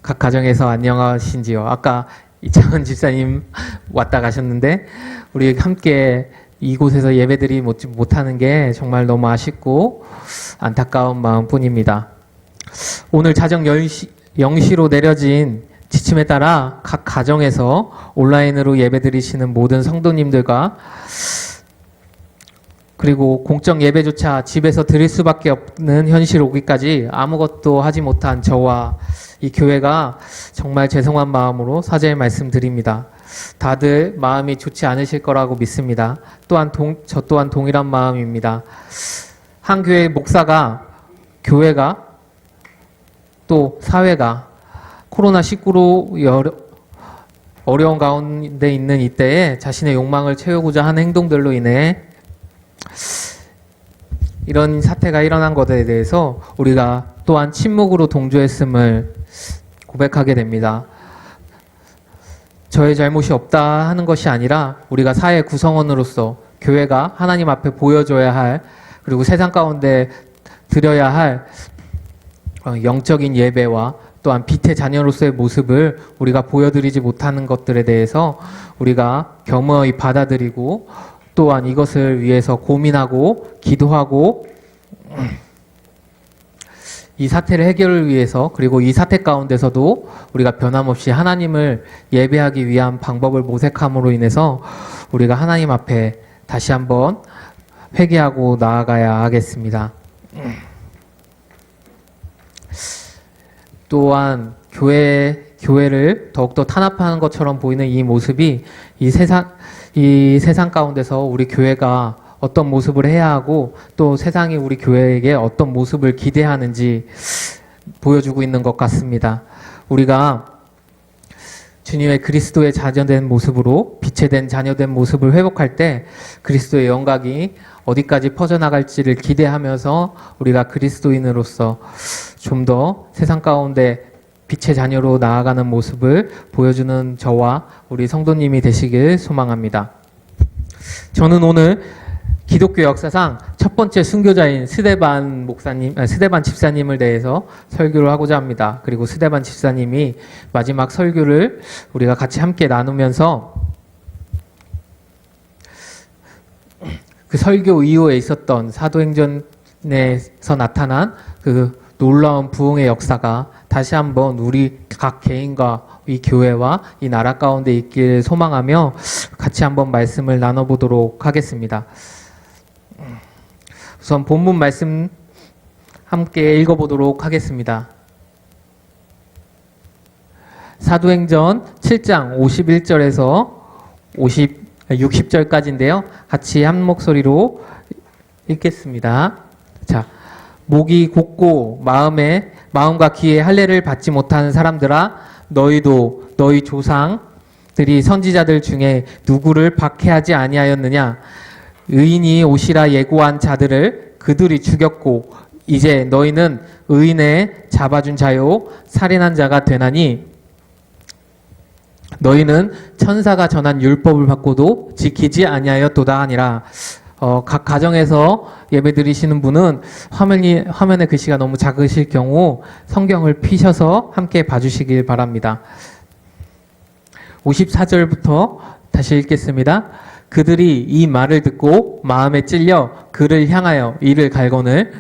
각 가정에서 안녕하신지요? 아까 이창원 집사님 왔다 가셨는데 우리 함께 이곳에서 예배드리지 못하는 게 정말 너무 아쉽고 안타까운 마음뿐입니다. 오늘 자정 0시로 내려진 지침에 따라 각 가정에서 온라인으로 예배드리시는 모든 성도님들과 그리고 공적 예배조차 집에서 드릴 수밖에 없는 현실 오기까지 아무것도 하지 못한 저와 이 교회가 정말 죄송한 마음으로 사죄의 말씀드립니다. 다들 마음이 좋지 않으실 거라고 믿습니다. 또한 저 또한 동일한 마음입니다. 한 교회의 목사가 교회가 또 사회가 코로나19로 어려운 가운데 있는 이때에 자신의 욕망을 채우고자 하는 행동들로 인해 이런 사태가 일어난 것에 대해서 우리가 또한 침묵으로 동조했음을 고백하게 됩니다. 저의 잘못이 없다 하는 것이 아니라 우리가 사회 구성원으로서 교회가 하나님 앞에 보여줘야 할 그리고 세상 가운데 드려야 할 영적인 예배와 또한 빛의 자녀로서의 모습을 우리가 보여드리지 못하는 것들에 대해서 우리가 겸허히 받아들이고 또한 이것을 위해서 고민하고 기도하고 이 사태를 해결을 위해서 그리고 이 사태 가운데서도 우리가 변함없이 하나님을 예배하기 위한 방법을 모색함으로 인해서 우리가 하나님 앞에 다시 한번 회개하고 나아가야 하겠습니다. 또한 교회를 더욱더 탄압하는 것처럼 보이는 이 모습이 이 세상 가운데서 우리 교회가 어떤 모습을 해야 하고 또 세상이 우리 교회에게 어떤 모습을 기대하는지 보여주고 있는 것 같습니다. 우리가 주님의 그리스도의 자녀된 모습으로 빛의 된 자녀된 모습을 회복할 때 그리스도의 영광이 어디까지 퍼져나갈지를 기대하면서 우리가 그리스도인으로서 좀 더 세상 가운데 빛의 자녀로 나아가는 모습을 보여주는 저와 우리 성도님이 되시길 소망합니다. 저는 오늘 기독교 역사상 첫 번째 순교자인 스데반 집사님을 대해서 설교를 하고자 합니다. 그리고 스데반 집사님이 마지막 설교를 우리가 같이 함께 나누면서 그 설교 이후에 있었던 사도행전에서 나타난 그 놀라운 부흥의 역사가 다시 한번 우리 각 개인과 이 교회와 이 나라 가운데 있길 소망하며 같이 한번 말씀을 나눠보도록 하겠습니다. 우선 본문 말씀 함께 읽어보도록 하겠습니다. 사도행전 7장 51절에서 60절까지인데요. 같이 한 목소리로 읽겠습니다. 자, 목이 곧고 마음과 귀에 할례를 받지 못하는 사람들아, 너희도 너희 조상들이 선지자들 중에 누구를 박해하지 아니하였느냐? 의인이 오시라 예고한 자들을 그들이 죽였고 이제 너희는 의인의 잡아준 자요 살인한 자가 되나니 너희는 천사가 전한 율법을 받고도 지키지 아니하였도다 하니라. 각 가정에서 예배 드리시는 분은 화면에 글씨가 너무 작으실 경우 성경을 피셔서 함께 봐주시길 바랍니다. 54절부터 다시 읽겠습니다. 그들이 이 말을 듣고 마음에 찔려 그를 향하여 이를 갈거늘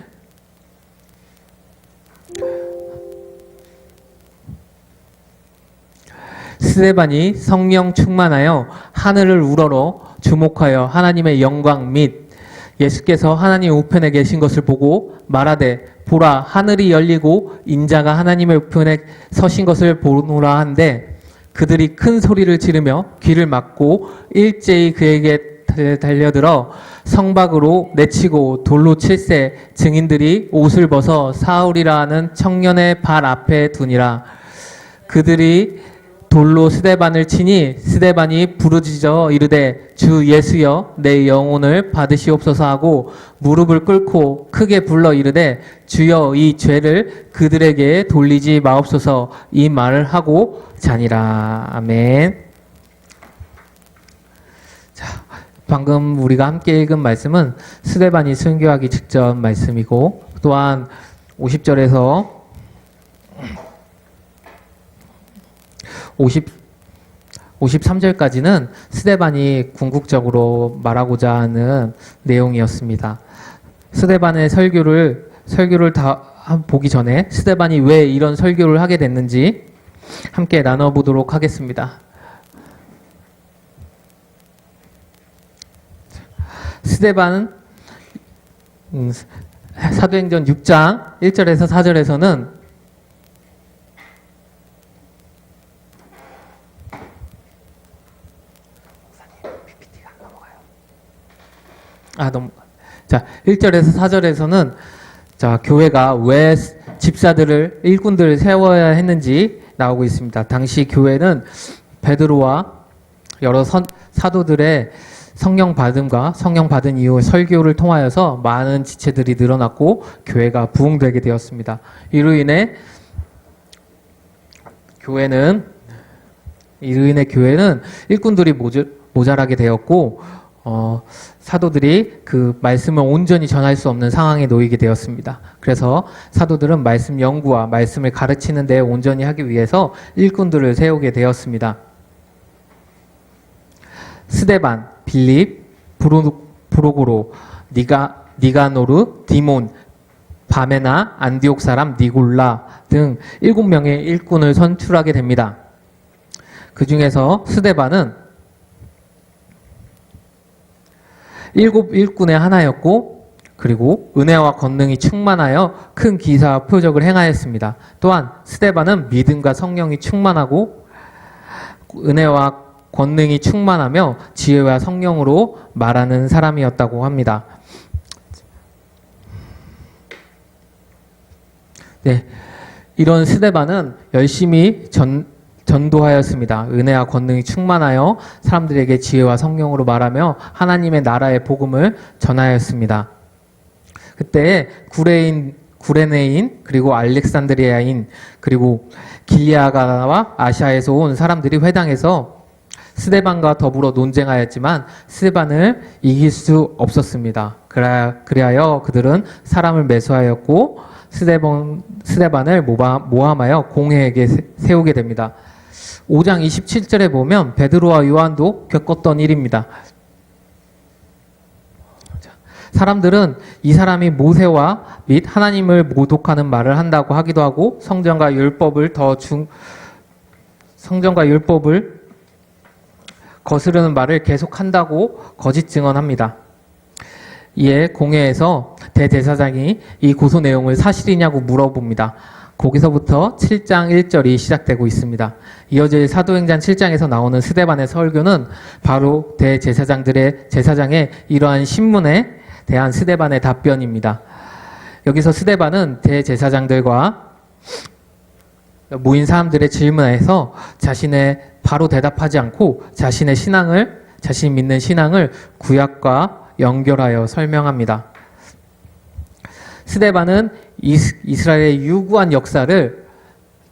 스데반이 성령 충만하여 하늘을 우러러 주목하여 하나님의 영광 및 예수께서 하나님 우편에 계신 것을 보고 말하되 보라 하늘이 열리고 인자가 하나님의 우편에 서신 것을 보노라 한데 그들이 큰 소리를 지르며 귀를 막고 일제히 그에게 달려들어 성박으로 내치고 돌로 칠세 증인들이 옷을 벗어 사울이라 하는 청년의 발 앞에 두니라. 그들이 돌로 스데반을 치니 스데반이 부르짖어 이르되 주 예수여 내 영혼을 받으시옵소서 하고 무릎을 꿇고 크게 불러 이르되 주여 이 죄를 그들에게 돌리지 마옵소서 이 말을 하고 자니라. 아멘. 자, 방금 우리가 함께 읽은 말씀은 스데반이 순교하기 직전 말씀이고 또한 50절에서 53절까지는 스데반이 궁극적으로 말하고자 하는 내용이었습니다. 스데반의 설교를 다 보기 전에 스데반이 왜 이런 설교를 하게 됐는지 함께 나눠보도록 하겠습니다. 스데반은 사도행전 6장 1절에서 4절에서는 자, 1절에서 4절에서는 자, 교회가 왜 집사들을, 일꾼들을 세워야 했는지 나오고 있습니다. 당시 교회는 베드로와 여러 사도들의 성령 받음과 성령 받은 이후 설교를 통하여서 많은 지체들이 늘어났고 교회가 부흥되게 되었습니다. 이로 인해 교회는 일꾼들이 모자라게 되었고 사도들이 그 말씀을 온전히 전할 수 없는 상황에 놓이게 되었습니다. 그래서 사도들은 말씀 연구와 말씀을 가르치는 데 온전히 하기 위해서 일꾼들을 세우게 되었습니다. 스데반, 빌립, 브로고로, 니가노르, 디몬, 바메나, 안디옥 사람 니골라 등 7명의 일꾼을 선출하게 됩니다. 그 중에서 스데반은 7 일꾼의 하나였고, 그리고 은혜와 권능이 충만하여 큰 기사와 표적을 행하였습니다. 또한 스데반은 믿음과 성령이 충만하고 은혜와 권능이 충만하며 지혜와 성령으로 말하는 사람이었다고 합니다. 네, 이런 스데반은 열심히 전도하였습니다. 은혜와 권능이 충만하여 사람들에게 지혜와 성령으로 말하며 하나님의 나라의 복음을 전하였습니다. 그때 구레네인 그리고 알렉산드리아인 그리고 길리아가와 아시아에서 온 사람들이 회당에서 스데반과 더불어 논쟁하였지만 스데반을 이길 수 없었습니다. 그리하여 그들은 사람을 매수하였고 스데반을 모함하여 공회에게 세우게 됩니다. 5장 27절에 보면 베드로와 요한도 겪었던 일입니다. 사람들은 이 사람이 모세와 및 하나님을 모독하는 말을 한다고 하기도 하고 성전과 율법을 거스르는 말을 계속한다고 거짓 증언합니다. 이에 공회에서 대제사장이 이 고소 내용을 사실이냐고 물어봅니다. 거기서부터 7장 1절이 시작되고 있습니다. 이어질 사도행전 7장에서 나오는 스데반의 설교는 바로 제사장의 이러한 신문에 대한 스데반의 답변입니다. 여기서 스데반은 대제사장들과 모인 사람들의 질문에서 바로 대답하지 않고 자신이 믿는 신앙을 구약과 연결하여 설명합니다. 스데반은 이스라엘의 유구한 역사를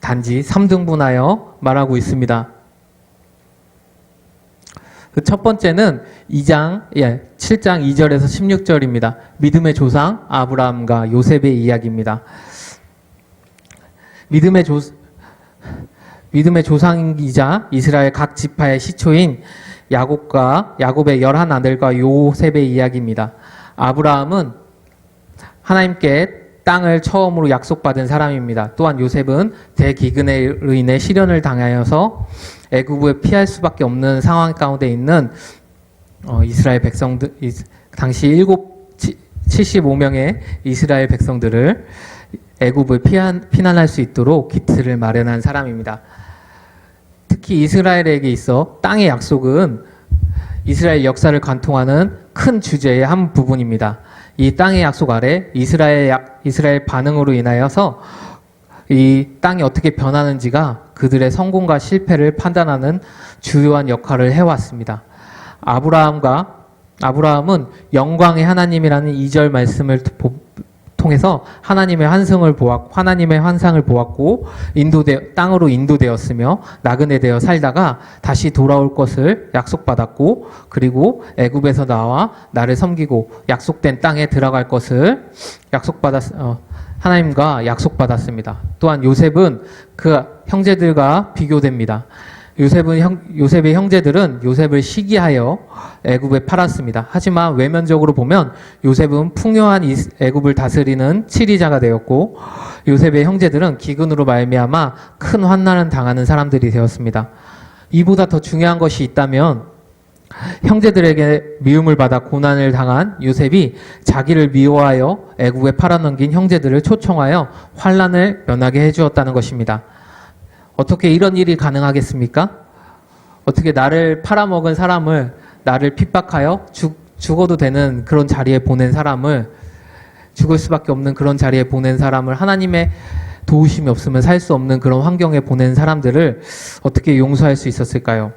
단지 3등분하여 말하고 있습니다. 그 첫 번째는 7장 2절에서 16절입니다. 믿음의 조상 아브라함과 요셉의 이야기입니다. 믿음의 조상이자 이스라엘 각 지파의 시초인 야곱의 11 아들과 요셉의 이야기입니다. 아브라함은 하나님께 땅을 처음으로 약속받은 사람입니다. 또한 요셉은 대기근으로 인해 시련을 당하여서 애굽에 피할 수밖에 없는 상황 가운데 있는 이스라엘 백성들, 당시 75명의 이스라엘 백성들을 애굽을 피난할 수 있도록 기틀을 마련한 사람입니다. 특히 이스라엘에게 있어 땅의 약속은 이스라엘 역사를 관통하는 큰 주제의 한 부분입니다. 이 땅의 약속 아래 이스라엘 반응으로 인하여서 이 땅이 어떻게 변하는지가 그들의 성공과 실패를 판단하는 주요한 역할을 해왔습니다. 아브라함은 영광의 하나님이라는 2절 말씀을 통해서 하나님의 환상을 보았고 땅으로 인도되었으며 나그네되어 살다가 다시 돌아올 것을 약속받았고 그리고 애굽에서 나와 나를 섬기고 약속된 땅에 들어갈 것을 하나님과 약속받았습니다. 또한 요셉은 그 형제들과 비교됩니다. 요셉의 형제들은 요셉을 시기하여 애굽에 팔았습니다. 하지만 외면적으로 보면 요셉은 풍요한 애굽을 다스리는 치리자가 되었고 요셉의 형제들은 기근으로 말미암아 큰 환난을 당하는 사람들이 되었습니다. 이보다 더 중요한 것이 있다면 형제들에게 미움을 받아 고난을 당한 요셉이 자기를 미워하여 애굽에 팔아넘긴 형제들을 초청하여 환난을 면하게 해주었다는 것입니다. 어떻게 이런 일이 가능하겠습니까? 어떻게 나를 팔아먹은 사람을, 나를 핍박하여 죽어도 되는 그런 자리에 보낸 사람을, 죽을 수밖에 없는 그런 자리에 보낸 사람을, 하나님의 도우심이 없으면 살 수 없는 그런 환경에 보낸 사람들을 어떻게 용서할 수 있었을까요?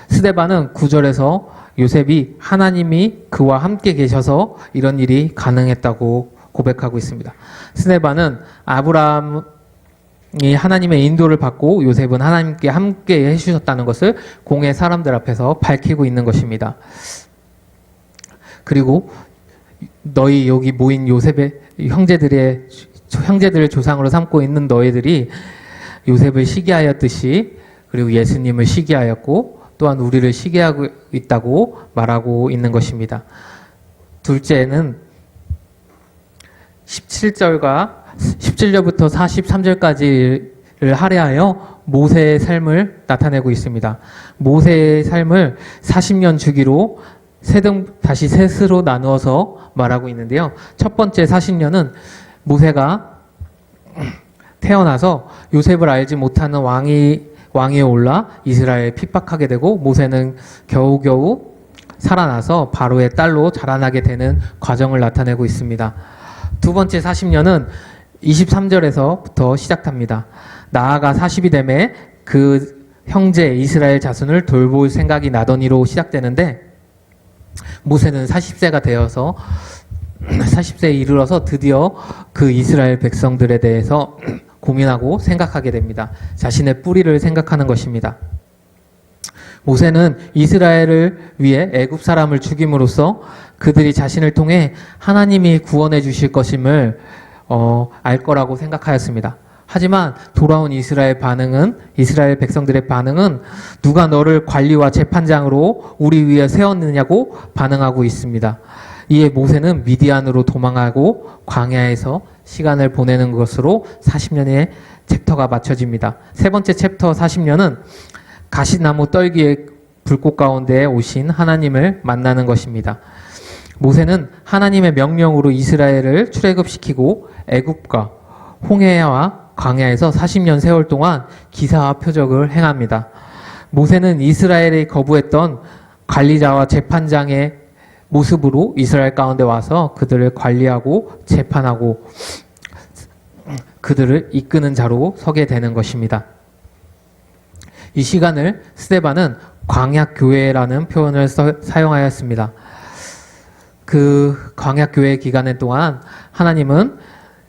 스데반은 9절에서 요셉이 하나님이 그와 함께 계셔서 이런 일이 가능했다고 고백하고 있습니다. 스데반은 아브라함이 하나님의 인도를 받고 요셉은 하나님께 함께 해주셨다는 것을 공의 사람들 앞에서 밝히고 있는 것입니다. 그리고 너희 여기 모인 요셉의 형제들을 조상으로 삼고 있는 너희들이 요셉을 시기하였듯이 그리고 예수님을 시기하였고 또한 우리를 시기하고 있다고 말하고 있는 것입니다. 둘째는 17절부터 43절까지를 할애하여 모세의 삶을 나타내고 있습니다. 모세의 삶을 40년 주기로 다시 셋으로 나누어서 말하고 있는데요. 첫 번째 40년은 모세가 태어나서 요셉을 알지 못하는 왕위에 올라 이스라엘을 핍박하게 되고 모세는 겨우겨우 살아나서 바로의 딸로 자라나게 되는 과정을 나타내고 있습니다. 두 번째 40년은 23절에서부터 시작합니다. 나아가 40이 되매 그 형제 이스라엘 자손을 돌볼 생각이 나더니로 시작되는데 모세는 40세가 되어서 40세에 이르러서 드디어 그 이스라엘 백성들에 대해서 고민하고 생각하게 됩니다. 자신의 뿌리를 생각하는 것입니다. 모세는 이스라엘을 위해 애굽 사람을 죽임으로써 그들이 자신을 통해 하나님이 구원해 주실 것임을 알 거라고 생각하였습니다. 하지만 돌아온 이스라엘 백성들의 반응은 누가 너를 관리와 재판장으로 우리 위에 세웠느냐고 반응하고 있습니다. 이에 모세는 미디안으로 도망하고 광야에서 시간을 보내는 것으로 40년의 챕터가 맞춰집니다. 세 번째 챕터 40년은 가시나무 떨기의 불꽃 가운데 오신 하나님을 만나는 것입니다. 모세는 하나님의 명령으로 이스라엘을 출애굽시키고 애굽과 홍해와 광야에서 40년 세월 동안 기사와 표적을 행합니다. 모세는 이스라엘이 거부했던 관리자와 재판장의 모습으로 이스라엘 가운데 와서 그들을 관리하고 재판하고 그들을 이끄는 자로 서게 되는 것입니다. 이 시간을 스데반은 광야교회라는 표현을 사용하였습니다. 그 광야교회 기간 동안 하나님은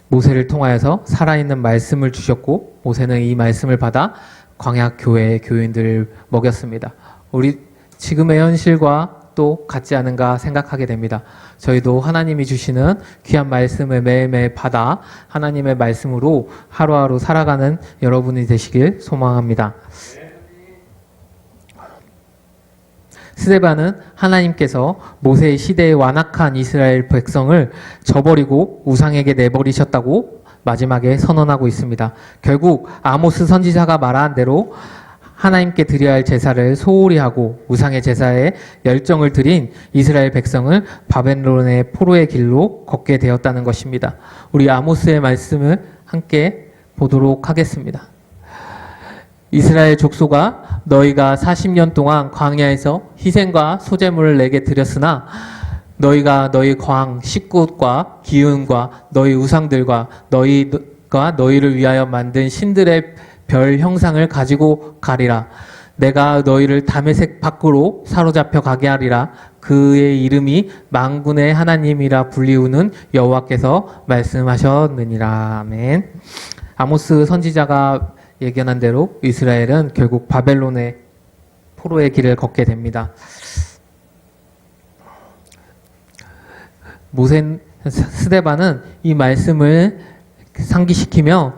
모세를 통하여서 살아있는 말씀을 주셨고 모세는 이 말씀을 받아 광야교회의 교인들을 먹였습니다. 우리 지금의 현실과 또 같지 않은가 생각하게 됩니다. 저희도 하나님이 주시는 귀한 말씀을 매일매일 받아 하나님의 말씀으로 하루하루 살아가는 여러분이 되시길 소망합니다. 스데반은 하나님께서 모세의 시대에 완악한 이스라엘 백성을 저버리고 우상에게 내버리셨다고 마지막에 선언하고 있습니다. 결국 아모스 선지자가 말한 대로 하나님께 드려야 할 제사를 소홀히 하고 우상의 제사에 열정을 들인 이스라엘 백성을 바벨론의 포로의 길로 걷게 되었다는 것입니다. 우리 아모스의 말씀을 함께 보도록 하겠습니다. 이스라엘 족속아, 너희가 40년 동안 광야에서 희생과 소제물을 내게 드렸으나 너희가 너희 광, 식굿과 기운과 너희 우상들과 너희가 너희를 위하여 만든 신들의 별 형상을 가지고 가리라. 내가 너희를 다메섹 밖으로 사로잡혀 가게 하리라. 그의 이름이 만군의 하나님이라 불리우는 여호와께서 말씀하셨느니라. 아멘. 아모스 선지자가 예견한 대로 이스라엘은 결국 바벨론의 포로의 길을 걷게 됩니다. 스데반은 이 말씀을 상기시키며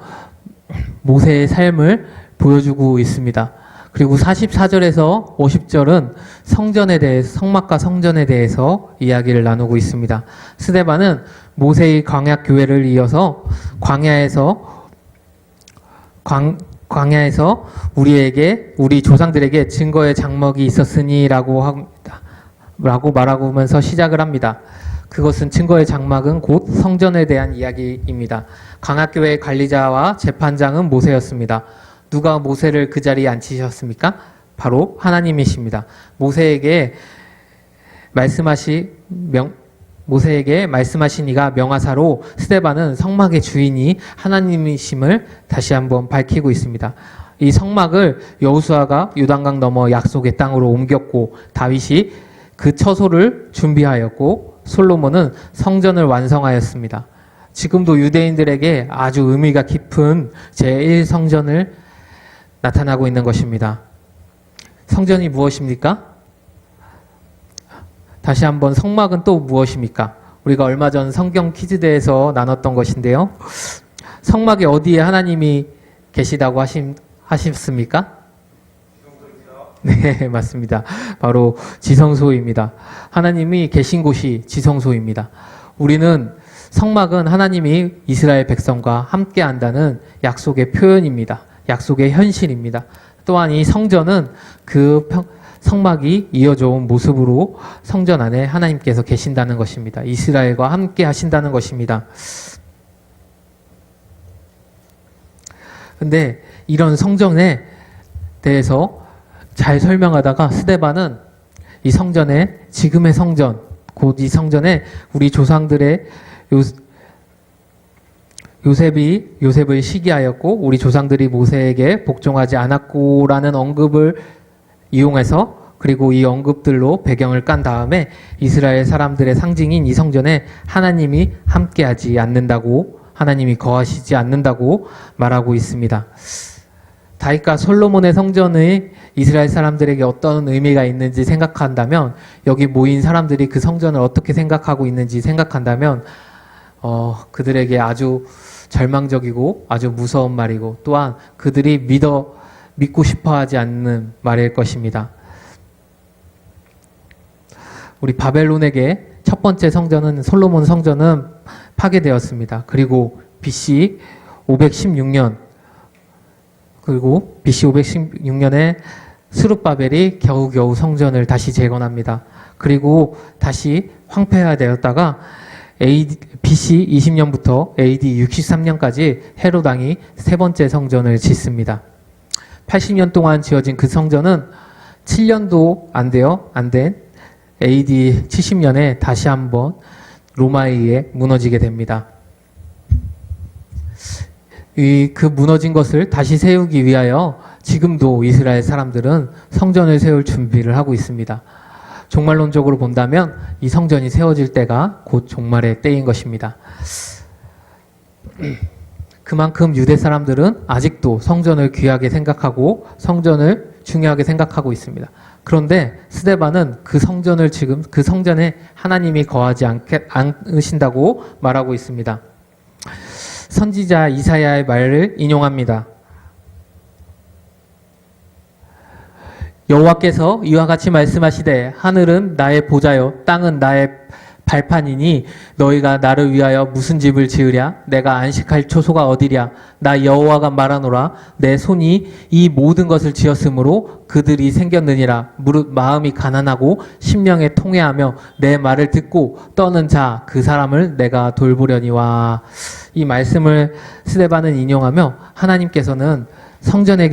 모세의 삶을 보여주고 있습니다. 그리고 44절에서 50절은 성전에 대해서, 성막과 성전에 대해서 이야기를 나누고 있습니다. 스데반은 모세의 광야 교회를 이어서 광야에서 우리 조상들에게 증거의 장막이 있었으니라고 말하면서 시작을 합니다. 그것은 증거의 장막은 곧 성전에 대한 이야기입니다. 광야교회의 관리자와 재판장은 모세였습니다. 누가 모세를 그 자리에 앉히셨습니까? 바로 하나님이십니다. 모세에게 말씀하신 이가 명하사로 스데반은 성막의 주인이 하나님이심을 다시 한번 밝히고 있습니다. 이 성막을 여호수아가 요단강 넘어 약속의 땅으로 옮겼고, 다윗이 그 처소를 준비하였고, 솔로몬은 성전을 완성하였습니다. 지금도 유대인들에게 아주 의미가 깊은 제1성전을 나타나고 있는 것입니다. 성전이 무엇입니까? 다시 한번 성막은 또 무엇입니까? 우리가 얼마 전 성경 퀴즈대에서 나눴던 것인데요. 성막의 어디에 하나님이 계시다고 하셨습니까? 네, 맞습니다. 바로 지성소입니다. 하나님이 계신 곳이 지성소입니다. 우리는 성막은 하나님이 이스라엘 백성과 함께 한다는 약속의 표현입니다. 약속의 현실입니다. 또한 이 성전은 그 성막이 이어져 온 모습으로 성전 안에 하나님께서 계신다는 것입니다. 이스라엘과 함께 하신다는 것입니다. 근데 이런 성전에 대해서 잘 설명하다가 스데반은 이 성전에, 지금의 성전, 곧 이 성전에 우리 조상들의 요셉을 시기하였고 우리 조상들이 모세에게 복종하지 않았고라는 언급을 이용해서, 그리고 이 언급들로 배경을 깐 다음에 이스라엘 사람들의 상징인 이 성전에 하나님이 함께하지 않는다고, 하나님이 거하시지 않는다고 말하고 있습니다. 다윗과 솔로몬의 성전이 이스라엘 사람들에게 어떤 의미가 있는지 생각한다면, 여기 모인 사람들이 그 성전을 어떻게 생각하고 있는지 생각한다면 그들에게 아주 절망적이고 아주 무서운 말이고, 또한 그들이 믿고 싶어하지 않는 말일 것입니다. 우리 바벨론에게 첫 번째 성전은, 솔로몬 성전은 파괴되었습니다. 그리고 BC 516년, 그리고 BC 516년에 스룹바벨이 겨우겨우 성전을 다시 재건합니다. 그리고 다시 황폐화되었다가 BC 20년부터 AD 63년까지 헤롯 왕이 세 번째 성전을 짓습니다. 80년 동안 지어진 그 성전은 7년도 안 된 AD 70년에 다시 한번 로마에 의해 무너지게 됩니다. 그 무너진 것을 다시 세우기 위하여 지금도 이스라엘 사람들은 성전을 세울 준비를 하고 있습니다. 종말론적으로 본다면 이 성전이 세워질 때가 곧 종말의 때인 것입니다. 그만큼 유대 사람들은 아직도 성전을 귀하게 생각하고 성전을 중요하게 생각하고 있습니다. 그런데 스데반은 그 성전에 하나님이 거하지 않으신다고 말하고 있습니다. 선지자 이사야의 말을 인용합니다. 여호와께서 이와 같이 말씀하시되 하늘은 나의 보좌요 땅은 나의 발판이니 너희가 나를 위하여 무슨 집을 지으랴? 내가 안식할 초소가 어디랴? 나 여호와가 말하노라. 내 손이 이 모든 것을 지었으므로 그들이 생겼느니라. 무릇 마음이 가난하고 심령에 통회하며 내 말을 듣고 떠는 자 그 사람을 내가 돌보려니와. 이 말씀을 스데반은 인용하며 하나님께서는 성전에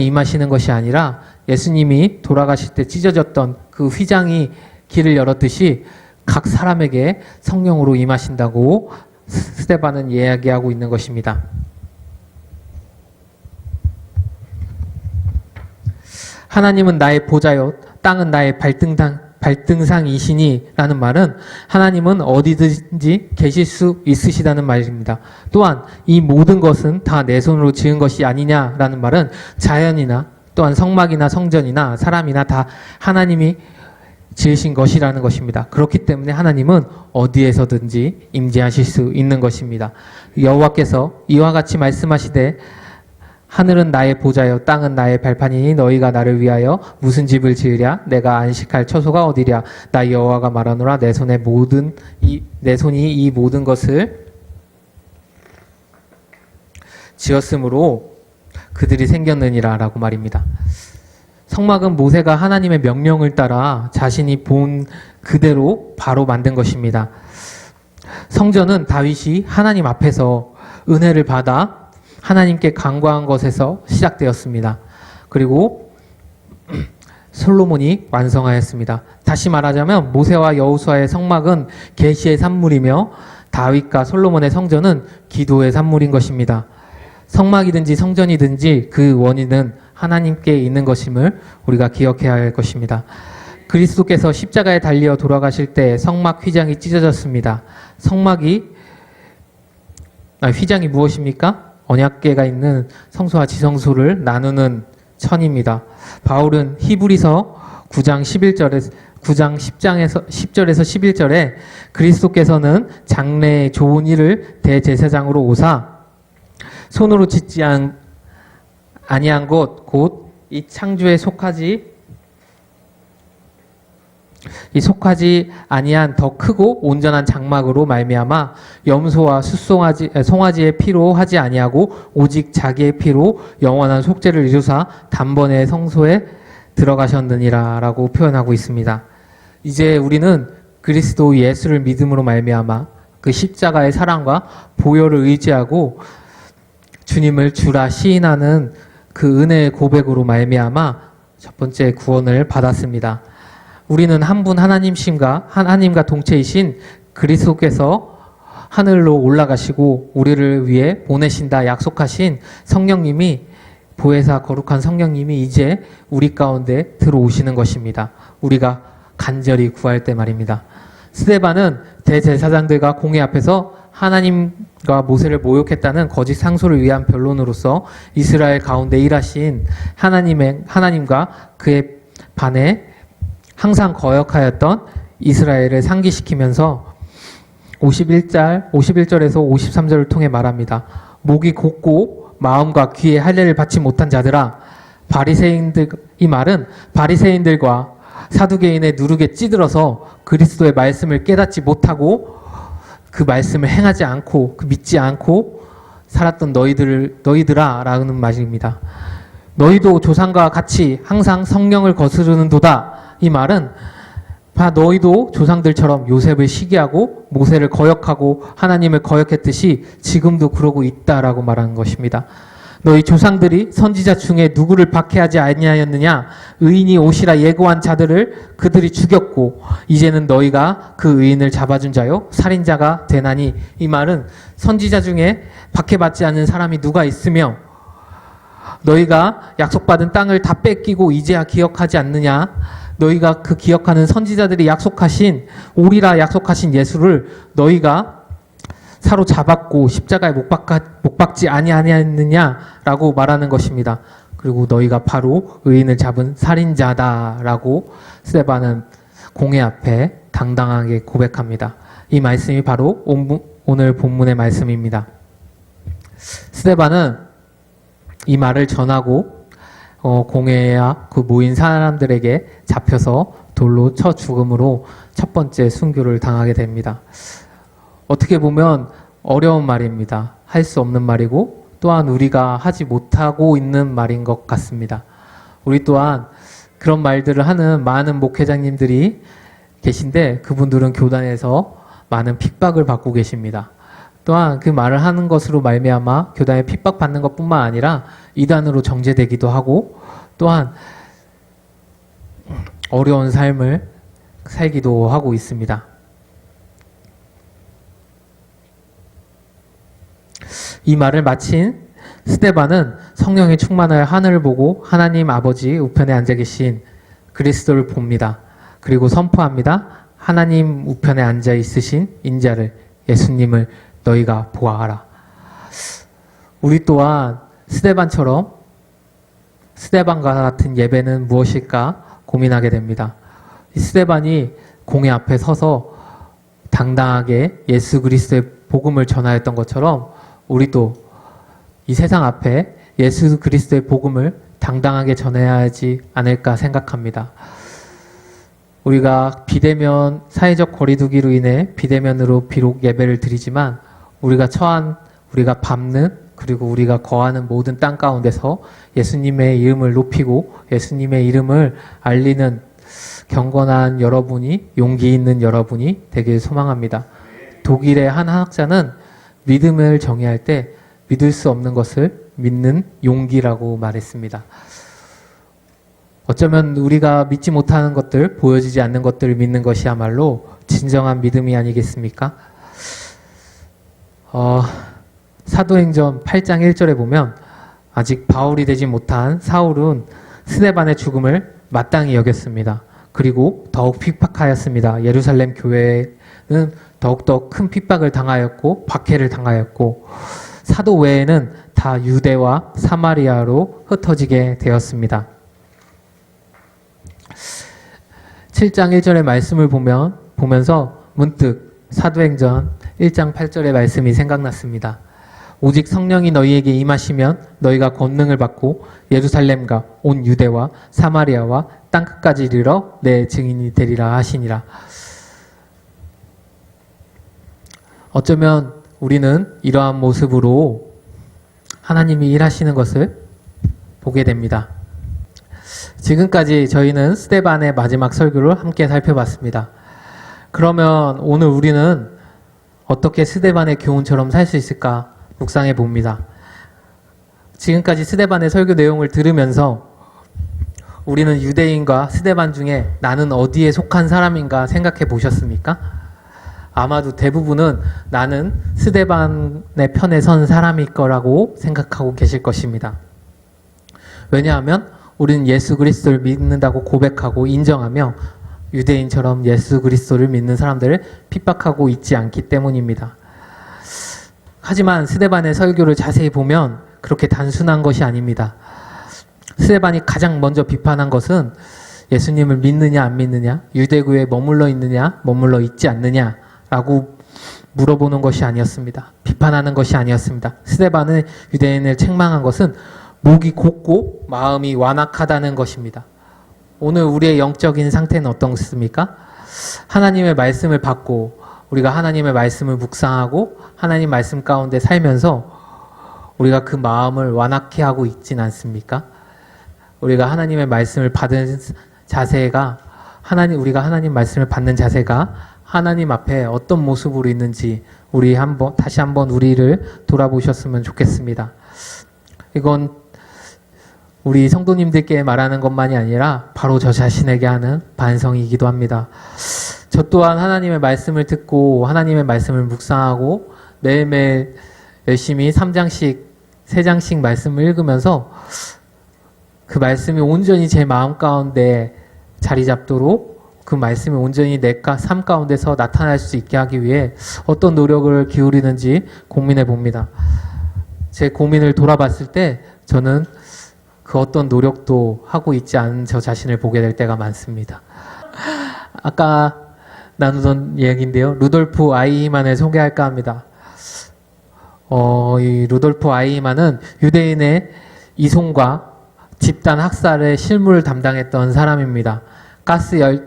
임하시는 것이 아니라 예수님이 돌아가실 때 찢어졌던 그 휘장이 길을 열었듯이 각 사람에게 성령으로 임하신다고 스데반은 이야기하고 있는 것입니다. 하나님은 나의 보좌요 땅은 나의 발등상이시니 라는 말은 하나님은 어디든지 계실 수 있으시다는 말입니다. 또한 이 모든 것은 다 내 손으로 지은 것이 아니냐라는 말은 자연이나 또한 성막이나 성전이나 사람이나 다 하나님이 지으신 것이라는 것입니다. 그렇기 때문에 하나님은 어디에서든지 임재하실 수 있는 것입니다. 여호와께서 이와 같이 말씀하시되 하늘은 나의 보좌여 땅은 나의 발판이니 너희가 나를 위하여 무슨 집을 지으랴? 내가 안식할 처소가 어디랴? 나 여호와가 말하노라 내 손이 이 모든 것을 지었으므로 그들이 생겼느니라 라고 말입니다. 성막은 모세가 하나님의 명령을 따라 자신이 본 그대로 바로 만든 것입니다. 성전은 다윗이 하나님 앞에서 은혜를 받아 하나님께 간구한 것에서 시작되었습니다. 그리고 솔로몬이 완성하였습니다. 다시 말하자면 모세와 여호수아의 성막은 계시의 산물이며 다윗과 솔로몬의 성전은 기도의 산물인 것입니다. 성막이든지 성전이든지 그 원인은 하나님께 있는 것임을 우리가 기억해야 할 것입니다. 그리스도께서 십자가에 달려 돌아가실 때 성막 휘장이 찢어졌습니다. 휘장이 무엇입니까? 언약궤가 있는 성소와 지성소를 나누는 천입니다. 바울은 히브리서 9장 10장에서 11절에 그리스도께서는 장래의 좋은 일을 대제사장으로 오사 손으로 짓지 아니한 것 곧 이 창조에 속하지 아니한 더 크고 온전한 장막으로 말미암아 염소와 송아지의 피로 하지 아니하고 오직 자기의 피로 영원한 속죄를 이루사 단번에 성소에 들어가셨느니라 라고 표현하고 있습니다. 이제 우리는 그리스도 예수를 믿음으로 말미암아 그 십자가의 사랑과 보혈을 의지하고 주님을 주라 시인하는 그 은혜의 고백으로 말미암아 첫 번째 구원을 받았습니다. 우리는 한 분 하나님과 동체이신 그리스도께서 하늘로 올라가시고 우리를 위해 보내신다 약속하신 성령님이 보혜사 거룩한 성령님이 이제 우리 가운데 들어오시는 것입니다. 우리가 간절히 구할 때 말입니다. 스데반은 대제사장들과 공회 앞에서 하나님과 모세를 모욕했다는 거짓 상소를 위한 변론으로서 이스라엘 가운데 일하신 하나님과 그의 반에 항상 거역하였던 이스라엘을 상기시키면서 51절에서 53절을 통해 말합니다. 목이 곧고 마음과 귀에 할례를 받지 못한 자들아, 이 말은 바리새인들과 사두개인의 누룩에 찌들어서 그리스도의 말씀을 깨닫지 못하고 그 말씀을 행하지 않고 믿지 않고 살았던 너희들아 라는 말입니다. 너희도 조상과 같이 항상 성령을 거스르는도다. 이 말은 너희도 조상들처럼 요셉을 시기하고 모세를 거역하고 하나님을 거역했듯이 지금도 그러고 있다라고 말하는 것입니다. 너희 조상들이 선지자 중에 누구를 박해하지 아니하였느냐? 의인이 오시라 예고한 자들을 그들이 죽였고 이제는 너희가 그 의인을 잡아준 자요 살인자가 되나니. 이 말은 선지자 중에 박해받지 않는 사람이 누가 있으며 너희가 약속받은 땅을 다 뺏기고 이제야 기억하지 않느냐? 너희가 그 기억하는 선지자들이 오리라 약속하신 예수를 너희가 사로잡았고 십자가에 못 박지 아니하였느냐라고 말하는 것입니다. 그리고 너희가 바로 의인을 잡은 살인자다라고 스데반은 공회 앞에 당당하게 고백합니다. 이 말씀이 바로 오늘 본문의 말씀입니다. 스데반은 이 말을 전하고 공회와 그 모인 사람들에게 잡혀서 돌로 쳐 죽음으로 첫 번째 순교를 당하게 됩니다. 어떻게 보면 어려운 말입니다. 할 수 없는 말이고 또한 우리가 하지 못하고 있는 말인 것 같습니다. 우리 또한 그런 말들을 하는 많은 목회자님들이 계신데 그분들은 교단에서 많은 핍박을 받고 계십니다. 또한 그 말을 하는 것으로 말미암아 교단에 핍박받는 것뿐만 아니라 이단으로 정죄되기도 하고 또한 어려운 삶을 살기도 하고 있습니다. 이 말을 마친 스데반은 성령의 충만하여 하늘을 보고 하나님 아버지 우편에 앉아 계신 그리스도를 봅니다. 그리고 선포합니다. 하나님 우편에 앉아 있으신 인자를 예수님을 너희가 보아하라. 우리 또한 스데반과 같은 예배는 무엇일까 고민하게 됩니다. 스데반이 공회 앞에 서서 당당하게 예수 그리스도의 복음을 전하였던 것처럼 우리도 이 세상 앞에 예수 그리스도의 복음을 당당하게 전해야 하지 않을까 생각합니다. 우리가 비대면 사회적 거리두기로 인해 비대면으로 비록 예배를 드리지만 우리가 밟는 그리고 우리가 거하는 모든 땅 가운데서 예수님의 이름을 높이고 예수님의 이름을 알리는 경건한 여러분이, 용기 있는 여러분이 되길 소망합니다. 독일의 한 학자는 믿음을 정의할 때 믿을 수 없는 것을 믿는 용기라고 말했습니다. 어쩌면 우리가 믿지 못하는 것들, 보여지지 않는 것들을 믿는 것이야말로 진정한 믿음이 아니겠습니까? 사도행전 8장 1절에 보면 아직 바울이 되지 못한 사울은 스데반의 죽음을 마땅히 여겼습니다. 그리고 더욱 핍박하였습니다. 예루살렘 교회는 더욱더 큰 핍박을 당하였고 박해를 당하였고 사도 외에는 다 유대와 사마리아로 흩어지게 되었습니다. 7장 1절의 말씀을 보면서 문득 사도행전 1장 8절의 말씀이 생각났습니다. 오직 성령이 너희에게 임하시면 너희가 권능을 받고 예루살렘과 온 유대와 사마리아와 땅끝까지 이르러 내 증인이 되리라 하시니라. 어쩌면 우리는 이러한 모습으로 하나님이 일하시는 것을 보게 됩니다. 지금까지 저희는 스데반의 마지막 설교를 함께 살펴봤습니다. 그러면 오늘 우리는 어떻게 스데반의 교훈처럼 살 수 있을까 묵상해 봅니다. 지금까지 스데반의 설교 내용을 들으면서 우리는 유대인과 스데반 중에 나는 어디에 속한 사람인가 생각해 보셨습니까? 아마도 대부분은 나는 스데반의 편에 선 사람일 거라고 생각하고 계실 것입니다. 왜냐하면 우리는 예수 그리스도를 믿는다고 고백하고 인정하며 유대인처럼 예수 그리스도를 믿는 사람들을 핍박하고 있지 않기 때문입니다. 하지만 스데반의 설교를 자세히 보면 그렇게 단순한 것이 아닙니다. 스데반이 가장 먼저 비판한 것은 예수님을 믿느냐 안 믿느냐, 유대교에 머물러 있느냐 머물러 있지 않느냐 라고 물어보는 것이 아니었습니다. 비판하는 것이 아니었습니다. 스데반은 유대인을 책망한 것은 목이 곧고 마음이 완악하다는 것입니다. 오늘 우리의 영적인 상태는 어떻습니까? 하나님의 말씀을 받고 우리가 하나님의 말씀을 묵상하고 하나님 말씀 가운데 살면서 우리가 그 마음을 완악해 하고 있진 않습니까? 우리가 하나님의 말씀을 받은 자세가 우리가 하나님 말씀을 받는 자세가 하나님 앞에 어떤 모습으로 있는지 다시 한번 우리를 돌아보셨으면 좋겠습니다. 이건 우리 성도님들께 말하는 것만이 아니라 바로 저 자신에게 하는 반성이기도 합니다. 저 또한 하나님의 말씀을 듣고 하나님의 말씀을 묵상하고 매일매일 열심히 3장씩 3장씩 말씀을 읽으면서 그 말씀이 온전히 제 마음 가운데 자리 잡도록 그 말씀이 온전히 내 삶 가운데서 나타날 수 있게 하기 위해 어떤 노력을 기울이는지 고민해 봅니다. 제 고민을 돌아봤을 때 저는 그 어떤 노력도 하고 있지 않은 저 자신을 보게 될 때가 많습니다. 아까 나누던 얘기인데요. 루돌프 아이히만을 소개할까 합니다. 이 루돌프 아이히만은 유대인의 이송과 집단 학살의 실무를 담당했던 사람입니다.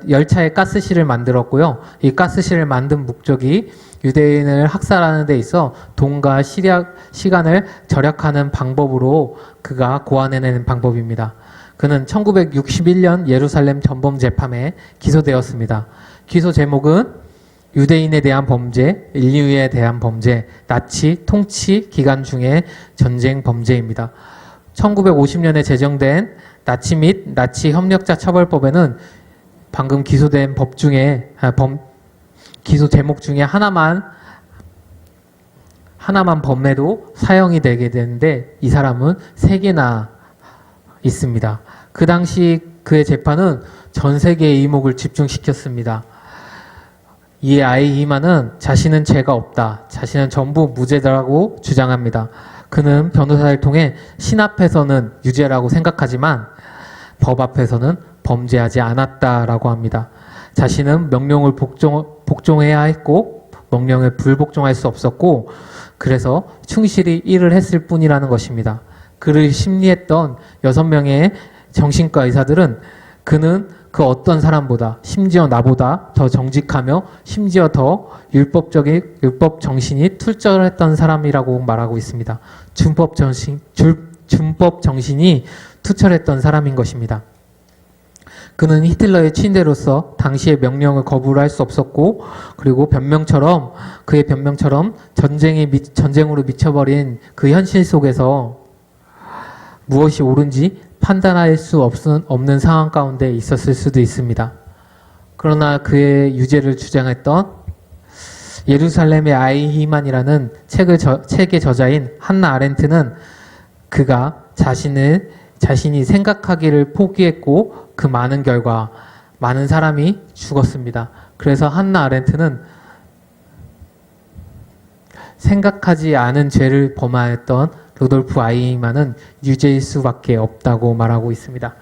열차에 가스실을 만들었고요. 이 가스실을 만든 목적이 유대인을 학살하는 데 있어 돈과 시간을 절약하는 방법으로 그가 고안해내는 방법입니다. 그는 1961년 예루살렘 전범 재판에 기소되었습니다. 기소 제목은 유대인에 대한 범죄, 인류에 대한 범죄, 나치 통치 기간 중의 전쟁 범죄입니다. 1950년에 제정된 나치 및 나치 협력자 처벌법에는 방금 기소된 기소 제목 중에 하나만 범해도 사형이 되게 되는데 이 사람은 3개나 있습니다. 그 당시 그의 재판은 전 세계의 이목을 집중시켰습니다. 이에 아이히만은 자신은 죄가 없다, 자신은 전부 무죄라고 주장합니다. 그는 변호사를 통해 신 앞에서는 유죄라고 생각하지만 법 앞에서는 범죄하지 않았다라고 합니다. 자신은 명령을 복종해야 했고 명령을 불복종할 수 없었고 그래서 충실히 일을 했을 뿐이라는 것입니다. 그를 심리했던 6명의 정신과 의사들은 그는 그 어떤 사람보다 심지어 나보다 더 정직하며 심지어 더 율법 정신이 투철했던 사람이라고 말하고 있습니다. 준법 정신이 투철했던 사람인 것입니다. 그는 히틀러의 친대로서 당시의 명령을 거부를 할 수 없었고, 그리고 그의 변명처럼 전쟁으로 미쳐버린 그 현실 속에서 무엇이 옳은지 판단할 수 없는 상황 가운데 있었을 수도 있습니다. 그러나 그의 유죄를 주장했던 예루살렘의 아이히만이라는 책의 저자인 한나 아렌트는 그가 자신이 생각하기를 포기했고 그 많은 결과 많은 사람이 죽었습니다. 그래서 한나 아렌트는 생각하지 않은 죄를 범하였던 루돌프 아이히만은 유죄일 수밖에 없다고 말하고 있습니다.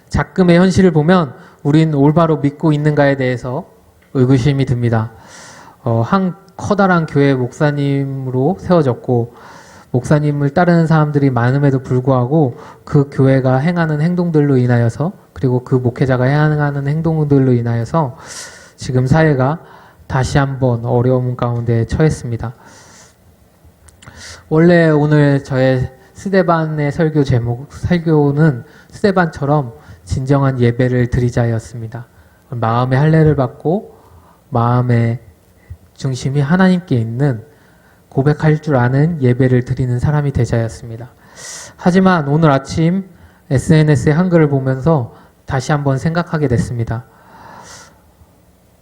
작금의 현실을 보면 우린 올바로 믿고 있는가에 대해서 의구심이 듭니다. 한 커다란 교회 목사님으로 세워졌고 목사님을 따르는 사람들이 많음에도 불구하고 그 교회가 행하는 행동들로 인하여서, 그리고 그 목회자가 행하는 행동들로 인하여서 지금 사회가 다시 한번 어려움 가운데 처했습니다. 원래 오늘 저의 스데반의 설교는 스데반처럼 진정한 예배를 드리자였습니다. 마음의 할례를 받고 마음의 중심이 하나님께 있는, 고백할 줄 아는 예배를 드리는 사람이 되자였습니다. 하지만 오늘 아침 SNS의 한글을 보면서 다시 한번 생각하게 됐습니다.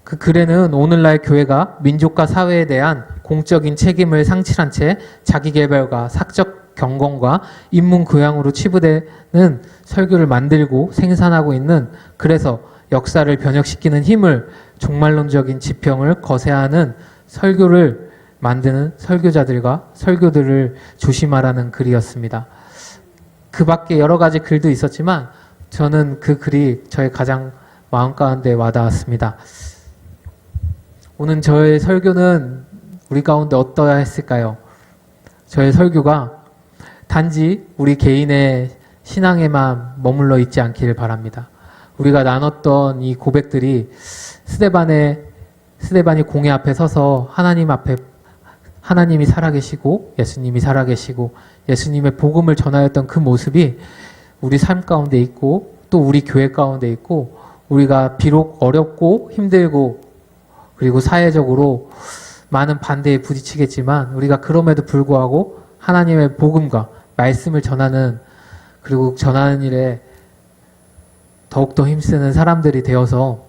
그 글에는 오늘날 교회가 민족과 사회에 대한 공적인 책임을 상실한 채 자기개발과 사적 경건과 인문 교양으로 치부되는 설교를 만들고 생산하고 있는, 그래서 역사를 변혁시키는 힘을 종말론적인 지평을 거세하는 설교를 만드는 설교자들과 설교들을 조심하라는 글이었습니다. 그 밖에 여러 가지 글도 있었지만 저는 그 글이 저의 가장 마음 가운데 와닿았습니다. 오늘 저의 설교는 우리 가운데 어떠해야 했을까요? 저의 설교가 단지 우리 개인의 신앙에만 머물러 있지 않기를 바랍니다. 우리가 나눴던 이 고백들이 스데반이 공회 앞에 서서 하나님이 살아계시고 예수님이 살아계시고 예수님의 복음을 전하였던 그 모습이 우리 삶 가운데 있고 또 우리 교회 가운데 있고, 우리가 비록 어렵고 힘들고 그리고 사회적으로 많은 반대에 부딪히겠지만 우리가 그럼에도 불구하고 하나님의 복음과 말씀을 전하는, 그리고 전하는 일에 더욱더 힘쓰는 사람들이 되어서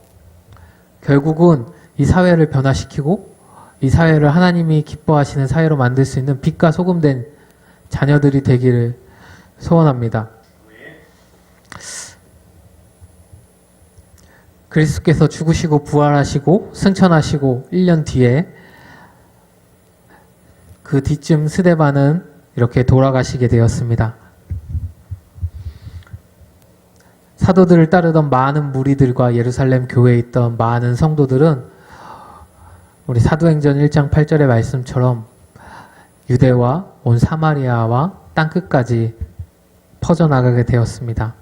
결국은 이 사회를 변화시키고 이 사회를 하나님이 기뻐하시는 사회로 만들 수 있는 빛과 소금된 자녀들이 되기를 소원합니다. 그리스도께서 죽으시고 부활하시고 승천하시고 1년 뒤에 그 뒤쯤 스데반은 이렇게 돌아가시게 되었습니다. 사도들을 따르던 많은 무리들과 예루살렘 교회에 있던 많은 성도들은 우리 사도행전 1장 8절의 말씀처럼 유대와 온 사마리아와 땅끝까지 퍼져나가게 되었습니다.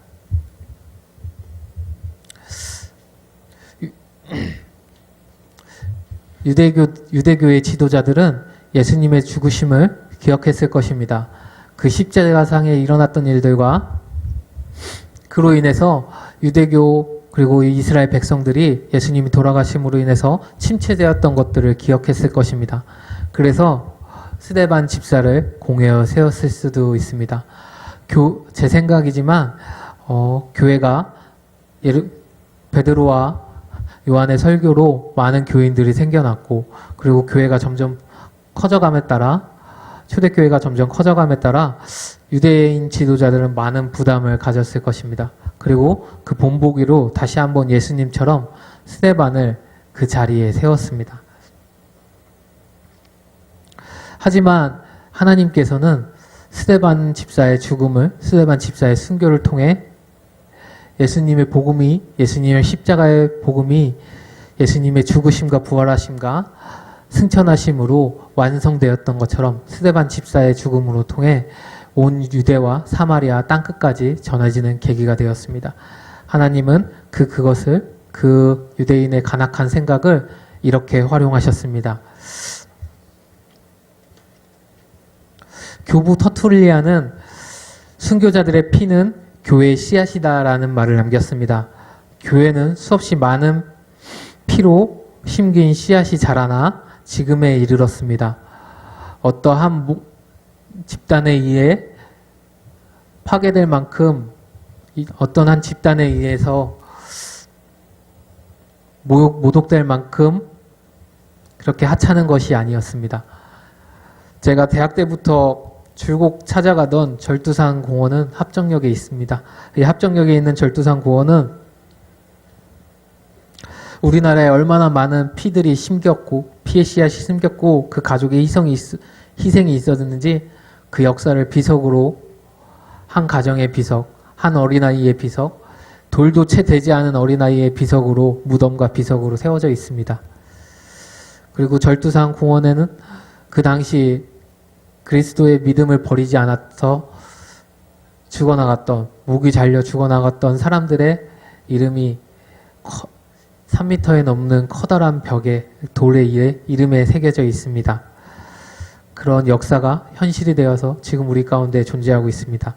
유대교의 지도자들은 예수님의 죽으심을 기억했을 것입니다. 그 십자가상에 일어났던 일들과 그로 인해서 유대교 그리고 이스라엘 백성들이 예수님이 돌아가심으로 인해서 침체되었던 것들을 기억했을 것입니다. 그래서 스데반 집사를 공회에 세웠을 수도 있습니다. 제 생각이지만 교회가 베드로와 요한의 설교로 많은 교인들이 생겨났고, 그리고 교회가 점점 커져감에 따라, 초대교회가 점점 커져감에 따라 유대인 지도자들은 많은 부담을 가졌을 것입니다. 그리고 그 본보기로 다시 한번 예수님처럼 스데반을 그 자리에 세웠습니다. 하지만 하나님께서는 스데반 집사의 순교를 통해 예수님의 복음이, 예수님의 십자가의 복음이 예수님의 죽으심과 부활하심과 승천하심으로 완성되었던 것처럼 스데반 집사의 죽음으로 통해 온 유대와 사마리아 땅끝까지 전해지는 계기가 되었습니다. 하나님은 그것을 그 유대인의 간악한 생각을 이렇게 활용하셨습니다. 교부 터툴리아는 순교자들의 피는 교회의 씨앗이다라는 말을 남겼습니다. 교회는 수없이 많은 피로 심긴 씨앗이 자라나 지금에 이르렀습니다. 어떠한 집단에 의해 파괴될 만큼 어떤 한 집단에 의해서 모독될 만큼 그렇게 하찮은 것이 아니었습니다. 제가 대학 때부터 줄곧 찾아가던 절두산 공원은 합정역에 있습니다. 이 합정역에 있는 절두산 공원은 우리나라에 얼마나 많은 피들이 심겼고 피의 씨앗이 심겼고 그 가족의 희생이 있었는지 그 역사를 비석으로 한 가정의 비석, 한 어린아이의 비석, 돌도 채 되지 않은 어린아이의 비석으로 무덤과 비석으로 세워져 있습니다. 그리고 절두산 공원에는 그 당시 그리스도의 믿음을 버리지 않아서 죽어나갔던, 목이 잘려 죽어나갔던 사람들의 이름이 3m에 넘는 커다란 벽에 돌에 의해 이름에 새겨져 있습니다. 그런 역사가 현실이 되어서 지금 우리 가운데 존재하고 있습니다.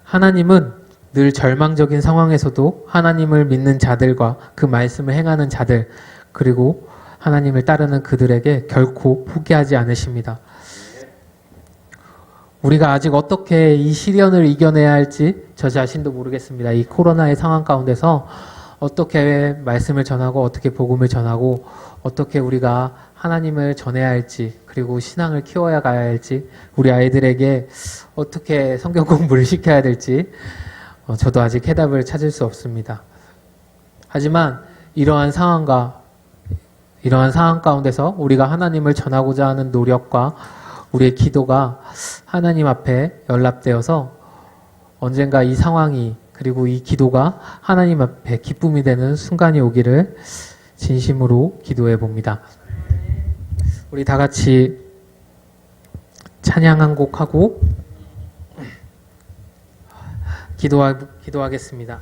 하나님은 늘 절망적인 상황에서도 하나님을 믿는 자들과 그 말씀을 행하는 자들, 그리고 하나님을 따르는 그들에게 결코 포기하지 않으십니다. 우리가 아직 어떻게 이 시련을 이겨내야 할지 저 자신도 모르겠습니다. 이 코로나의 상황 가운데서 어떻게 말씀을 전하고 어떻게 복음을 전하고 어떻게 우리가 하나님을 전해야 할지, 그리고 신앙을 키워야 가야 할지, 우리 아이들에게 어떻게 성경 공부를 시켜야 될지 저도 아직 해답을 찾을 수 없습니다. 하지만 이러한 상황 가운데서 우리가 하나님을 전하고자 하는 노력과 우리의 기도가 하나님 앞에 연락되어서 언젠가 이 상황이, 그리고 이 기도가 하나님 앞에 기쁨이 되는 순간이 오기를 진심으로 기도해 봅니다. 우리 다 같이 찬양 한 곡 하고 기도하겠습니다.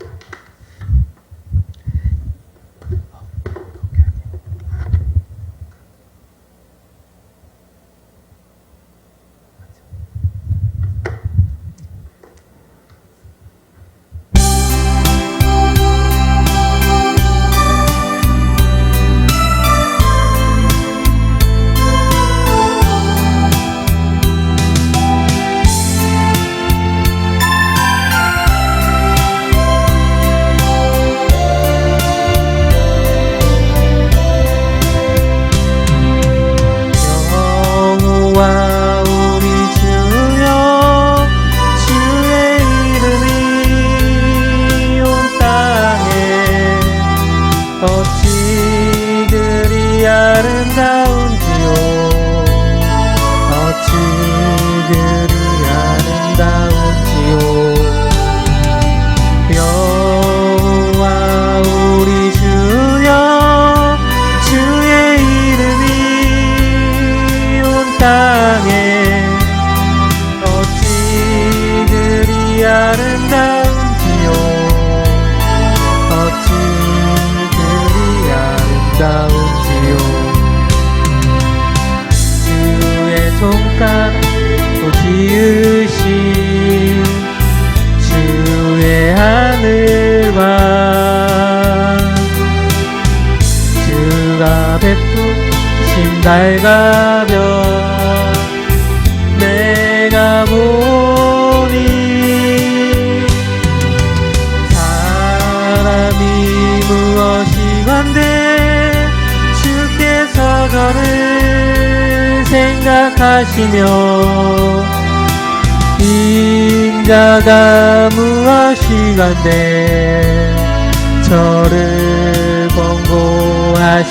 지으신 주의 하늘과 주가 베푸신 달과 별 내가 보니 사람이 무엇이 관대 주께서 저를 생각하시며 인자가 무엇이 간대 저를 권고하시나이까.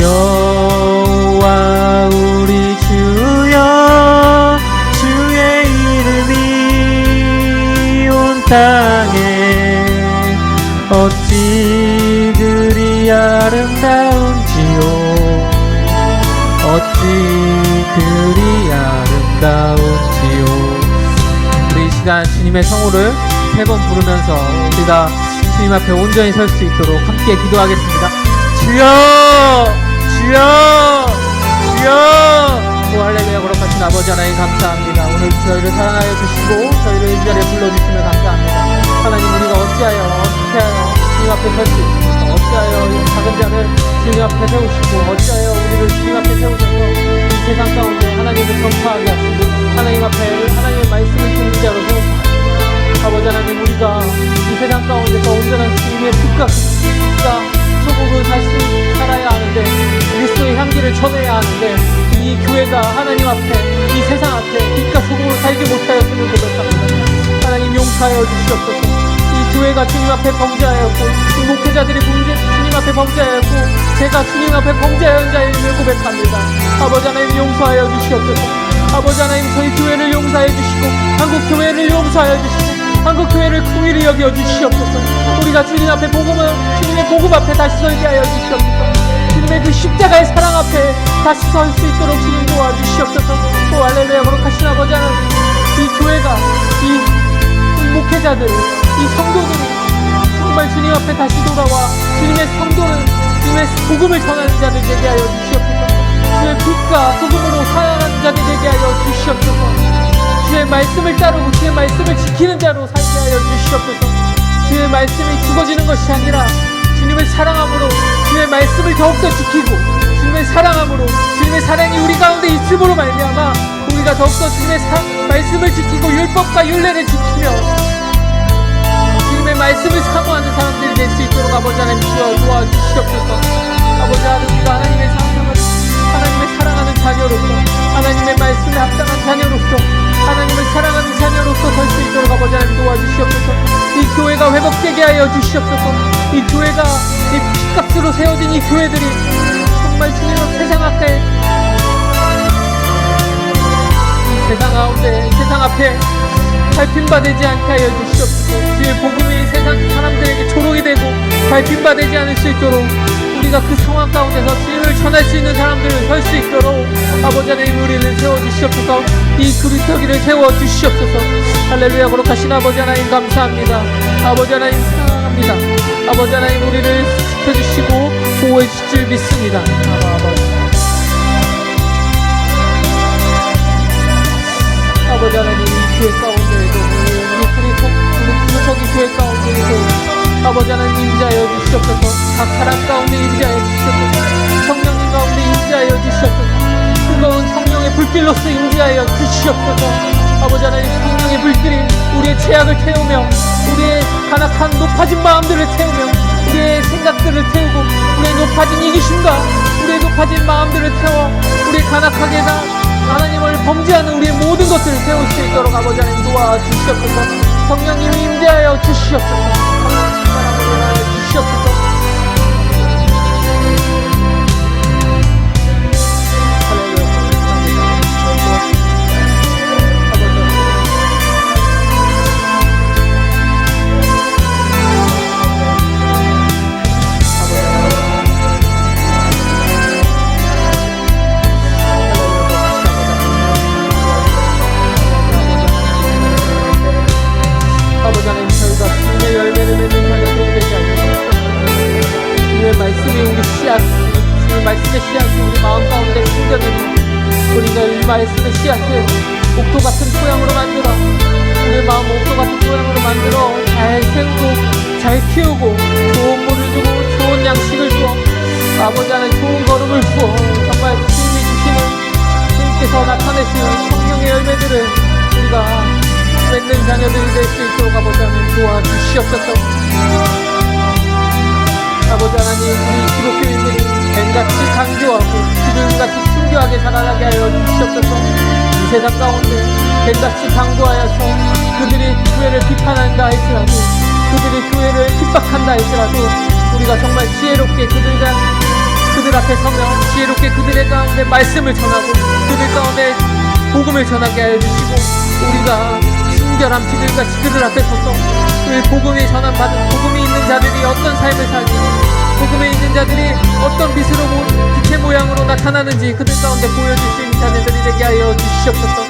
여호와 우리 주여 주의 이름이 온 땅에 어찌 그리 아름다운지요 어찌 아름다운 주요. 우리 이 시간 주님의 성호를 3번 부르면서 우리가 주님 앞에 온전히 설 수 있도록 함께 기도하겠습니다. 주여 주여 주여. 오 할렐루야. 거룩하신 아버지 하나님 감사합니다. 오늘 저희를 사랑하여 주시고 저희를 이 자리에 불러주시면 감사합니다. 하나님, 우리가 어떻게 하여 주님 앞에 설 수 있습니까? 어찌하여 작은 자를 주님 앞에 세우시고 어찌하여 우리를 주님 앞에 세우셔서 이 세상 가운데 하나님을 전파하게 하시고 하나님 앞에 하나님의 말씀을 듣는 자로 세우시고 아버지 하나님, 우리가 이 세상 가운데서 온전한 주님의 빛과 소국을 살아야 하는데 그리스도의 향기를 전해야 하는데 이 교회가 하나님 앞에 이 세상 앞에 빛과 소국으로 살지 못하였음을 고백합니다. 하나님 용서하여 주시옵소서. 이 교회가 주님 앞에 범죄하였고 이 목회자들이 주님 앞에 범죄하였고 제가 주님 앞에 범죄한 자임을 고백합니다. 아버지 하나님 용서하여 주시옵소서. 아버지 하나님, 저희 교회를 용서해 주시고 한국 교회를 용서하여 주시고 한국 교회를 긍휼히 여겨 주시옵소서. 우리가 주님 앞에 주님의 복음 앞에 다시 서게 하여 주시옵소서. 주님의 그 십자가의 사랑 앞에 다시 설 수 있도록 주님 도와주시옵소서. 오 할렐루야. 거룩하신 아버지 하나님, 이 교회가 이 목회자들 이 성도들이 정말 주님 앞에 다시 돌아와 주님의 성도는 주님의 복음을 전하는 자들 되게 하여 주시옵소서. 주의 빛과 소금으로 살아가는 자들 되게 하여 주시옵소서. 주의 말씀을 따르고 주의 말씀을 지키는 자로 살게 하여 주시옵소서. 주의 말씀이 죽어지는 것이 아니라 주님을 사랑함으로 주의 말씀을 더욱더 지키고 주님을 사랑함으로 주님의 사랑이 우리 가운데 있음으로 말미암아 우리가 더욱더 주님의 말씀을 지키고 율법과 율례를 지키며 주님의 말씀을 사모하는 사람들이 될 수 있도록 아버지 하나님 도와주시옵소서. 아버지 하나님, 우리가 하나님의 사랑하는 자녀로서 하나님의 말씀에 합당한 자녀로서 하나님을 사랑하는 자녀로서 설 수 있도록 아버지 하나님 도와주시옵소서. 이 교회가 회복되게 하여 주시옵소서. 이 교회가 이 피값으로 세워진 이 교회들이 정말 주님의 세상 앞에 이 세상 가운데 세상 앞에 밟힘받지 않게 하여 주시옵소서. 주의 복음이 세상 사람들에게 조롱이 되고 밟힘받지 않을 수 있도록 우리가 그 상황 가운데서 주님을 전할 수 있는 사람들을 설 수 있도록 아버지 하나님 우리를 세워주시옵소서. 이 그리스도기를 세워주시옵소서. 할렐루야. 거룩하신 아버지 하나님 감사합니다. 아버지 하나님 사랑합니다. 아버지 하나님 우리를 지켜주시고 보호해 주실 줄 믿습니다. 아버지 하나님, 이 교회 가운데에도 우리 구석이 교회 가운데에도 아버지 하나님 임재하여 주시옵소서. 각 사람 가운데 임재하여 주시옵소서. 성령님 가운데 임재하여 주시옵소서. 뜨거운 성령의 불길로서 임재하여 주시옵소서. 아버지 하나님, 성령의 불길이 우리의 죄악을 태우며 우리의 간악한 높아진 마음들을 태우며 우리의 생각들을 태우고 우리의 높아진 이기심과 우리의 높아진 마음들을 태워 우리의 간악하게 하나님을 범죄하는 우리의 모든 것들을 세울 수 있도록 아버지 하나님 도와주시옵소서. 성령님이 임재하여 주시옵소서. 주시옵소서. 아버지 하나님, 저희가 주님의 열매를 맺는 자녀들이 되지 않는 주님의 말씀이 우리 씨앗, 주님의 말씀의 씨앗이 우리 마음 가운데 심겨내서 우리가 이 말씀의 씨앗을 옥토 같은 토양으로 만들어 우리의 마음 옥토 같은 토양으로 만들어 잘 세우고 잘 키우고 좋은 물을 주고 좋은 양식을 주어 아버지 하나님 좋은 걸음을 주어 정말 주님이 주시는 주님께서 나타내시는 성령의 열매들을 우리가 맺는 자녀들이 될 수 있도록 아버지 하나님 도와주시옵소서. 아버지 하나님, 우리 기독교인들이 뱀같이 강조하고 기둥같이 순교하게 자라나게 하여 주시옵소서. 이 세상 가운데 뱀같이 강조하여서 그들이 교회를 비판한다 할지라도 그들이 교회를 핍박한다 할지라도 우리가 정말 지혜롭게 그들 앞에 서며 지혜롭게 그들의 가운데 말씀을 전하고 그들 가운데 복음을 전하게 하여 주시고 우리가 순결한 비들같이 그들 앞에 서서 그 복음이 전환받은 복음이 있는 자들이 어떤 삶을 살고 복음에 있는 자들이 어떤 빛의 모양으로 나타나는지 그들 가운데 보여줄 수 있는 자녀들이 되게 하여 주시옵소서.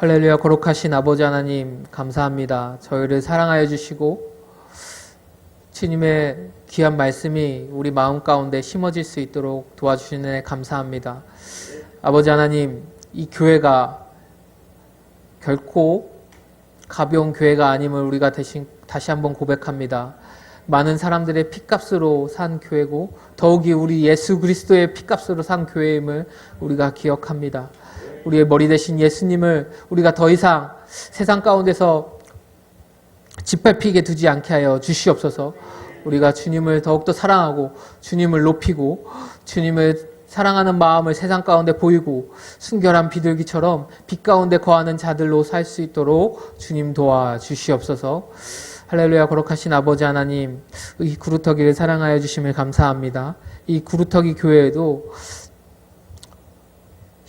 할렐루야. 거룩하신 아버지 하나님 감사합니다. 저희를 사랑하여 주시고 주님의 귀한 말씀이 우리 마음 가운데 심어질 수 있도록 도와주시는 애 감사합니다. 아버지 하나님, 이 교회가 결코 가벼운 교회가 아님을 우리가 다시 한번 고백합니다. 많은 사람들의 핏값으로 산 교회고 더욱이 우리 예수 그리스도의 핏값으로 산 교회임을 우리가 기억합니다. 우리의 머리 대신 예수님을 우리가 더 이상 세상 가운데서 짓밟히게 두지 않게 하여 주시옵소서. 우리가 주님을 더욱더 사랑하고 주님을 높이고 주님을 사랑하는 마음을 세상 가운데 보이고 순결한 비둘기처럼 빛 가운데 거하는 자들로 살 수 있도록 주님 도와주시옵소서. 할렐루야. 거룩하신 아버지 하나님, 이 구루터기를 사랑하여 주심을 감사합니다. 이 구루터기 교회에도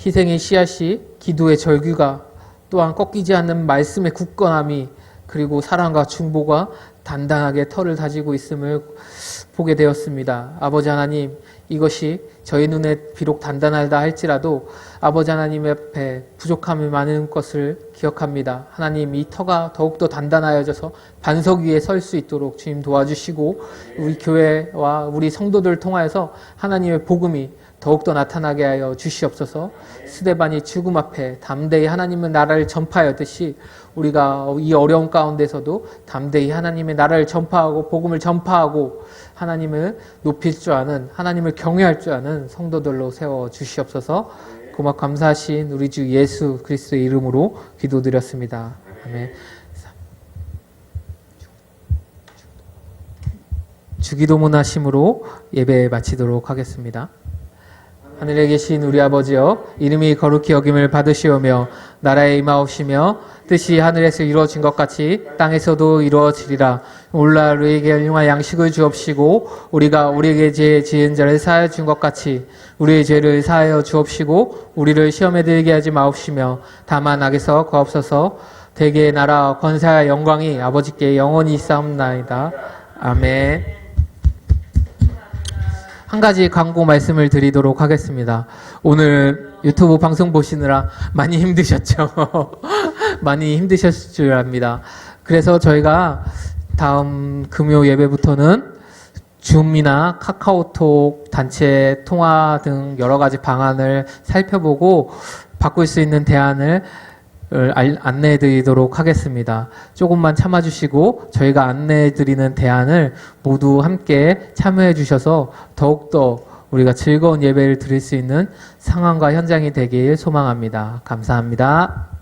희생의 씨앗이, 기도의 절규가, 또한 꺾이지 않는 말씀의 굳건함이, 그리고 사랑과 중보가 단단하게 털을 다지고 있음을 보게 되었습니다. 아버지 하나님, 이것이 저희 눈에 비록 단단하다 할지라도 아버지 하나님 앞에 부족함이 많은 것을 기억합니다. 하나님, 이 터가 더욱더 단단하여져서 반석 위에 설 수 있도록 주님 도와주시고 우리 교회와 우리 성도들을 통하여서 하나님의 복음이 더욱더 나타나게 하여 주시옵소서. 스데반이 죽음 앞에 담대히 하나님의 나라를 전파하였듯이 우리가 이 어려운 가운데서도 담대히 하나님의 나라를 전파하고 복음을 전파하고 하나님을 높일 줄 아는, 하나님을 경외할 줄 아는 성도들로 세워 주시옵소서. 고맙 감사하신 우리 주 예수 그리스도의 이름으로 기도드렸습니다. 아멘. 주기도문 하심으로 예배 마치도록 하겠습니다. 하늘에 계신 우리 아버지여, 이름이 거룩히 여김을 받으시오며 나라에 임하옵시며 뜻이 하늘에서 이루어진 것 같이 땅에서도 이루어지리라. 오늘날 우리에게 일용할 양식을 주옵시고 우리가 우리에게 죄 지은 자를 사하여 준 것 같이 우리의 죄를 사하여 주옵시고 우리를 시험에 들게 하지 마옵시며 다만 악에서 구하옵소서. 대개의 나라 권세와 영광이 아버지께 영원히 있사옵나이다. 아멘. 한 가지 광고 말씀을 드리도록 하겠습니다. 오늘 유튜브 방송 보시느라 많이 힘드셨죠? 많이 힘드셨을 줄 압니다. 그래서 저희가 다음 금요 예배부터는 줌이나 카카오톡, 단체 통화 등 여러 가지 방안을 살펴보고 바꿀 수 있는 대안을 안내해 드리도록 하겠습니다. 조금만 참아주시고 저희가 안내해 드리는 대안을 모두 함께 참여해 주셔서 더욱더 우리가 즐거운 예배를 드릴 수 있는 상황과 현장이 되길 소망합니다. 감사합니다.